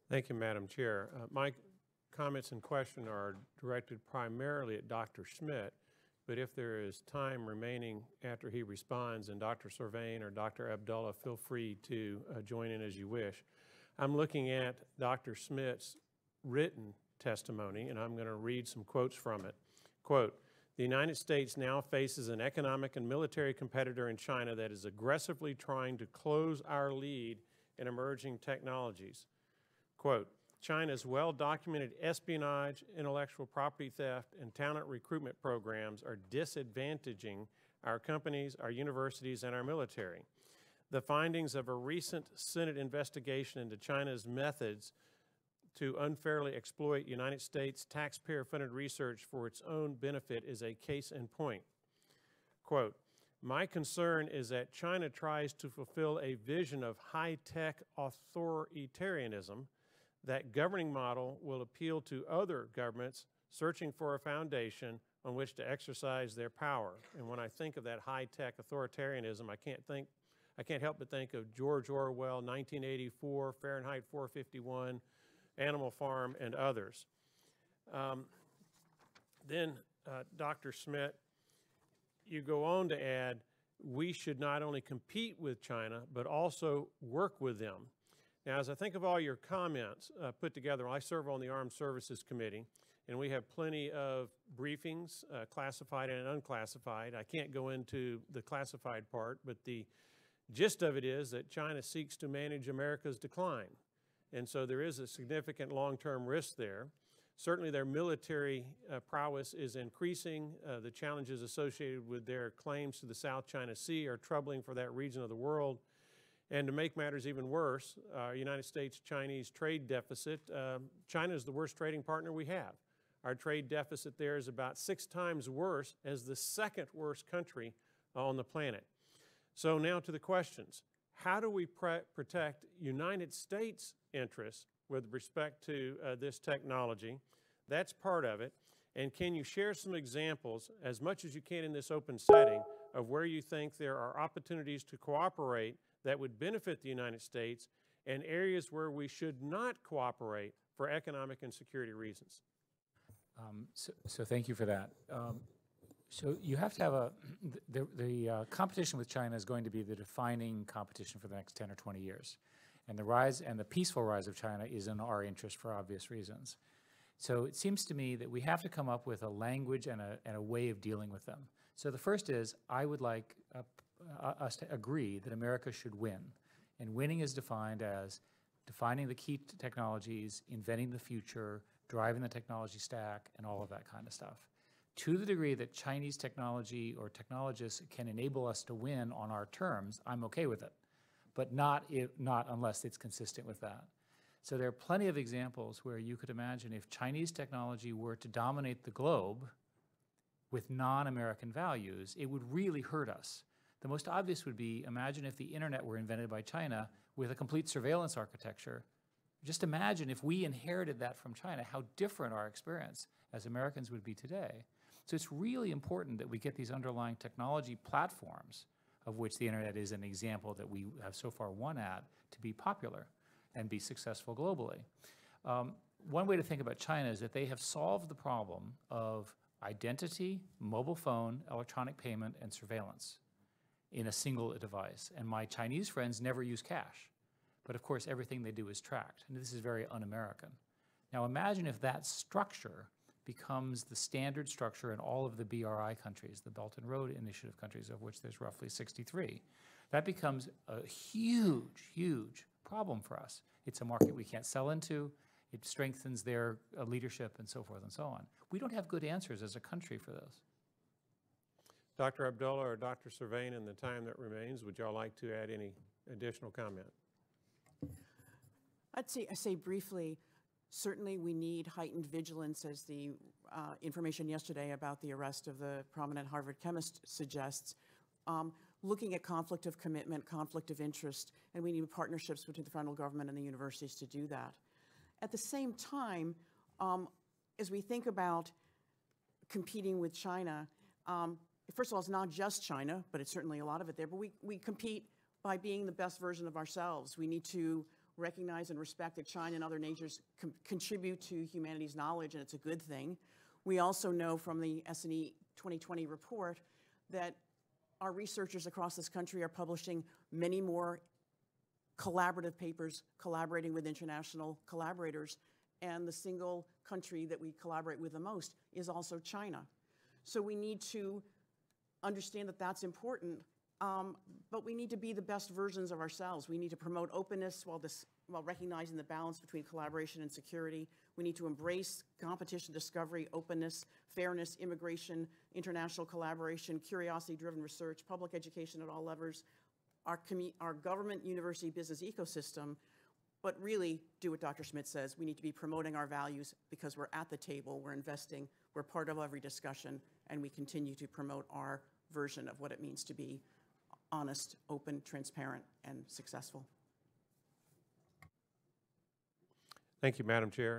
Thank you, Madam Chair. My comments and question are directed primarily at Dr. Schmidt, but if there is time remaining after he responds, and Dr. Servain or Dr. Abdullah, feel free to join in as you wish. I'm looking at Dr. Schmidt's written testimony, and I'm going to read some quotes from it. Quote, "The United States now faces an economic and military competitor in China that is aggressively trying to close our lead in emerging technologies." Quote, "China's well-documented espionage, intellectual property theft, and talent recruitment programs are disadvantaging our companies, our universities, and our military. The findings of a recent Senate investigation into China's methods to unfairly exploit United States taxpayer-funded research for its own benefit is a case in point." Quote, "My concern is that China tries to fulfill a vision of high-tech authoritarianism. That governing model will appeal to other governments searching for a foundation on which to exercise their power." And when I think of that high-tech authoritarianism, I can't help but think of George Orwell, 1984, Fahrenheit 451, Animal Farm, and others. Then, Dr. Schmidt, you go on to add, we should not only compete with China, but also work with them. Now, as I think of all your comments put together, I serve on the Armed Services Committee, and we have plenty of briefings, classified and unclassified. I can't go into the classified part, but the gist of it is that China seeks to manage America's decline. And so there is a significant long-term risk there. Certainly their military prowess is increasing. The challenges associated with their claims to the South China Sea are troubling for that region of the world. And to make matters even worse, United States-Chinese trade deficit, China is the worst trading partner we have. Our trade deficit there is about 6 times worse as the second worst country on the planet. So now to the questions. How do we protect United States interests with respect to this technology? That's part of it. And can you share some examples, as much as you can in this open setting, of where you think there are opportunities to cooperate that would benefit the United States, and areas where we should not cooperate for economic and security reasons? So thank you for that. So you have to have the competition with China is going to be the defining competition for the next 10 or 20 years. And the rise and the peaceful rise of China is in our interest for obvious reasons. So it seems to me that we have to come up with a language and a way of dealing with them. So the first is, I would like us to agree that America should win. And winning is defined as defining the key technologies, inventing the future, driving the technology stack, and all of that kind of stuff. To the degree that Chinese technology or technologists can enable us to win on our terms, I'm okay with it, but not unless it's consistent with that. So there are plenty of examples where you could imagine if Chinese technology were to dominate the globe with non-American values, it would really hurt us. The most obvious would be, imagine if the internet were invented by China with a complete surveillance architecture. Just imagine if we inherited that from China, how different our experience as Americans would be today. So it's really important that we get these underlying technology platforms, of which the internet is an example that we have so far won at, to be popular and be successful globally. One way to think about China is that they have solved the problem of identity, mobile phone, electronic payment, and surveillance in a single device. And my Chinese friends never use cash. But of course, everything they do is tracked. And this is very un-American. Now imagine if that structure becomes the standard structure in all of the BRI countries, the Belt and Road Initiative countries, of which there's roughly 63. That becomes a huge, huge problem for us. It's a market we can't sell into. It strengthens their leadership and so forth and so on. We don't have good answers as a country for those. Dr. Abdullah or Dr. Servain, in the time that remains, would y'all like to add any additional comment? I say briefly, certainly we need heightened vigilance, as the information yesterday about the arrest of the prominent Harvard chemist suggests, looking at conflict of commitment, conflict of interest, and we need partnerships between the federal government and the universities to do that. At the same time, as we think about competing with China, first of all, it's not just China, but it's certainly a lot of it there, but we compete by being the best version of ourselves. We need to recognize and respect that China and other nations contribute to humanity's knowledge, and it's a good thing. We also know from the S&E 2020 report that our researchers across this country are publishing many more collaborative papers, collaborating with international collaborators, and the single country that we collaborate with the most is also China. So we need to understand that that's important, but we need to be the best versions of ourselves. We need to promote openness while recognizing the balance between collaboration and security. We need to embrace competition, discovery, openness, fairness, immigration, international collaboration, curiosity-driven research, public education at all levels, our government, university, business ecosystem, but really do what Dr. Schmidt says. We need to be promoting our values because we're at the table, we're investing, we're part of every discussion, and we continue to promote our version of what it means to be honest, open, transparent, and successful. Thank you, Madam Chair.